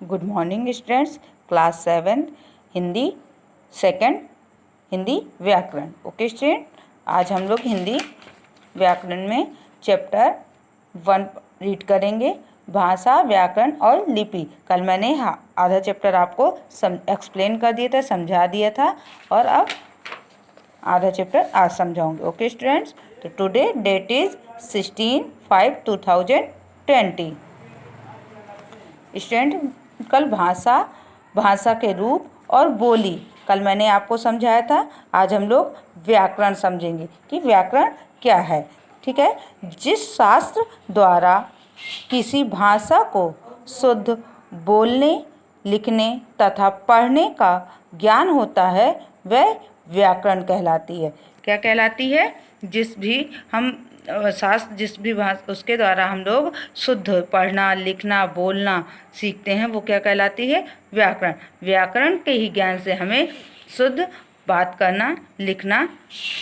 Good morning students. Class 7 Hindi second Hindi व्याकरण। Okay student, आज हम लोग हिंदी व्याकरण में चैप्टर 1 रीड करेंगे, भाषा व्याकरण और लिपि। कल मैंने आधा चैप्टर आपको एक्सप्लेन कर दिया था, समझा दिया था, और अब आधा चैप्टर आज समझाऊंगी। ओके स्टूडेंट्स, तो टुडे डेट इज 16/5/2020। स्टूडेंट, कल भाषा के रूप और बोली कल मैंने आपको समझाया था। आज हम लोग व्याकरण समझेंगे कि व्याकरण क्या है। ठीक है, जिस शास्त्र द्वारा किसी भाषा को शुद्ध बोलने, लिखने तथा पढ़ने का ज्ञान होता है वह व्याकरण कहलाती है। क्या कहलाती है? जिस भी भाषा उसके द्वारा हम लोग शुद्ध पढ़ना, लिखना, बोलना सीखते हैं, वो क्या कहलाती है? व्याकरण। व्याकरण के ही ज्ञान से हमें शुद्ध बात करना, लिखना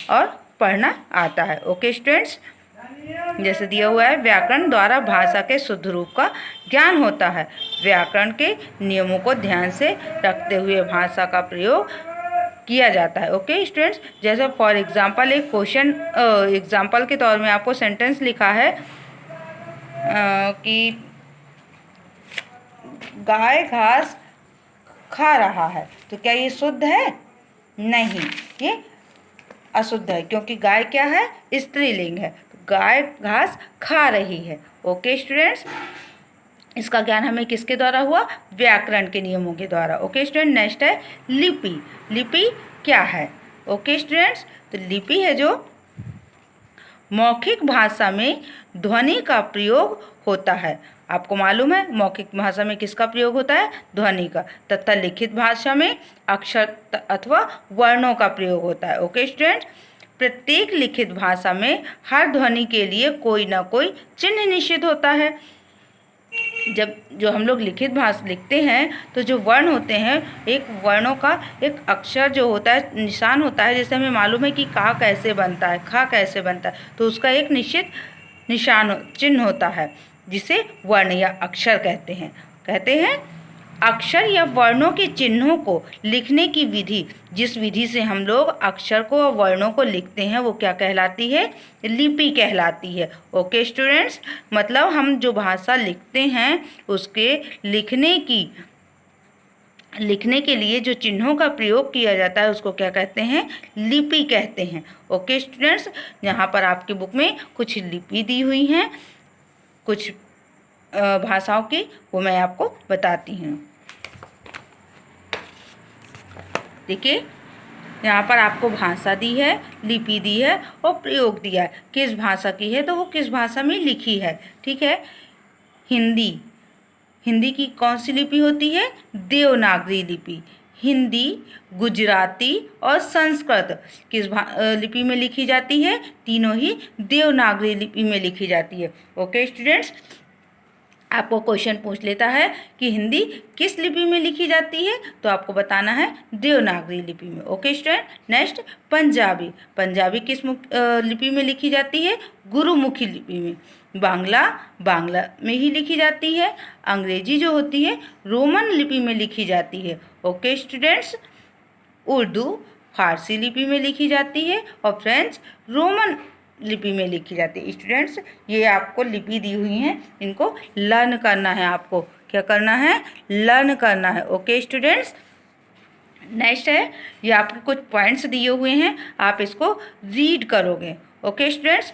और पढ़ना आता है। ओके स्टूडेंट्स, जैसे दिया हुआ है, व्याकरण द्वारा भाषा के शुद्ध रूप का ज्ञान होता है। व्याकरण के नियमों को ध्यान से रखते हुए भाषा का प्रयोग किया जाता है। ओके स्टूडेंट्स, जैसे फॉर एग्जांपल एक क्वेश्चन एग्जांपल के तौर में आपको सेंटेंस लिखा है कि गाय घास खा रहा है, तो क्या ये शुद्ध है? नहीं, ये अशुद्ध है, क्योंकि गाय क्या है? स्त्रीलिंग है। तो गाय घास खा रही है। ओके स्टूडेंट्स, इसका ज्ञान हमें किसके द्वारा हुआ? व्याकरण के नियमों के द्वारा। ओके स्टूडेंट, नेक्स्ट है लिपि। लिपि क्या है? ओके स्टूडेंट्स, तो लिपि है जो मौखिक भाषा में ध्वनि का प्रयोग होता है। आपको मालूम है मौखिक भाषा में किसका प्रयोग होता है? ध्वनि का। तथा लिखित भाषा में अक्षर अथवा वर्णों का प्रयोग होता है। ओके स्टूडेंट्स, प्रत्येक लिखित भाषा में हर ध्वनि के लिए कोई ना कोई चिन्ह निश्चित होता है। जब जो हम लोग लिखित भाषा लिखते हैं तो जो वर्ण होते हैं, एक वर्णों का एक अक्षर जो होता है, निशान होता है। जैसे हमें मालूम है कि का कैसे बनता है, खा कैसे बनता है, तो उसका एक निश्चित निशान चिन्ह होता है, जिसे वर्ण या अक्षर कहते हैं। अक्षर या वर्णों के चिन्हों को लिखने की विधि, जिस विधि से हम लोग अक्षर को और वर्णों को लिखते हैं, वो क्या कहलाती है? लिपि कहलाती है। ओके स्टूडेंट्स, मतलब हम जो भाषा लिखते हैं उसके लिखने के लिए जो चिन्हों का प्रयोग किया जाता है उसको क्या कहते हैं? लिपि कहते हैं। ओके स्टूडेंट्स, यहाँ पर आपकी बुक में कुछ लिपि दी हुई हैं, कुछ भाषाओं की, वो मैं आपको बताती हूँ। देखिए, यहाँ पर आपको भाषा दी है, लिपि दी है और प्रयोग दिया है। किस भाषा की है तो वो किस भाषा में लिखी है। ठीक है, हिंदी की कौन सी लिपि होती है? देवनागरी लिपि। हिंदी, गुजराती और संस्कृत किस लिपि में लिखी जाती है? तीनों ही देवनागरी लिपि में लिखी जाती है। ओके स्टूडेंट्स, आपको क्वेश्चन पूछ लेता है कि हिंदी किस लिपि में लिखी जाती है, तो आपको बताना है देवनागरी लिपि में। ओके स्टूडेंट, नेक्स्ट पंजाबी किस लिपि में लिखी जाती है? गुरुमुखी लिपि में। बांग्ला में ही लिखी जाती है। अंग्रेजी जो होती है रोमन लिपि में लिखी जाती है। ओके स्टूडेंट्स, उर्दू फारसी लिपि में लिखी जाती है और फ्रेंच रोमन लिपि में लिखी जाती है। स्टूडेंट्स, ये आपको लिपि दी हुई हैं, इनको लर्न करना है। आपको क्या करना है? लर्न करना है। ओके स्टूडेंट्स, नेक्स्ट है, ये आपके कुछ पॉइंट्स दिए हुए हैं, आप इसको रीड करोगे। ओके स्टूडेंट्स,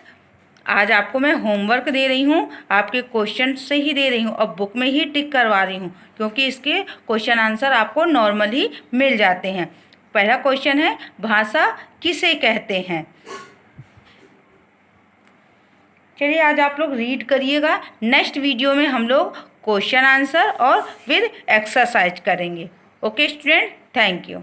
आज आपको मैं होमवर्क दे रही हूँ, आपके क्वेश्चन से ही दे रही हूँ और बुक में ही टिक करवा रही हूँ, क्योंकि इसके क्वेश्चन आंसर आपको नॉर्मल ही मिल जाते हैं। पहला क्वेश्चन है, भाषा किसे कहते हैं? चलिए, आज आप लोग रीड करिएगा। नेक्स्ट वीडियो में हम लोग क्वेश्चन आंसर और विद एक्सरसाइज करेंगे। Okay student, thank you.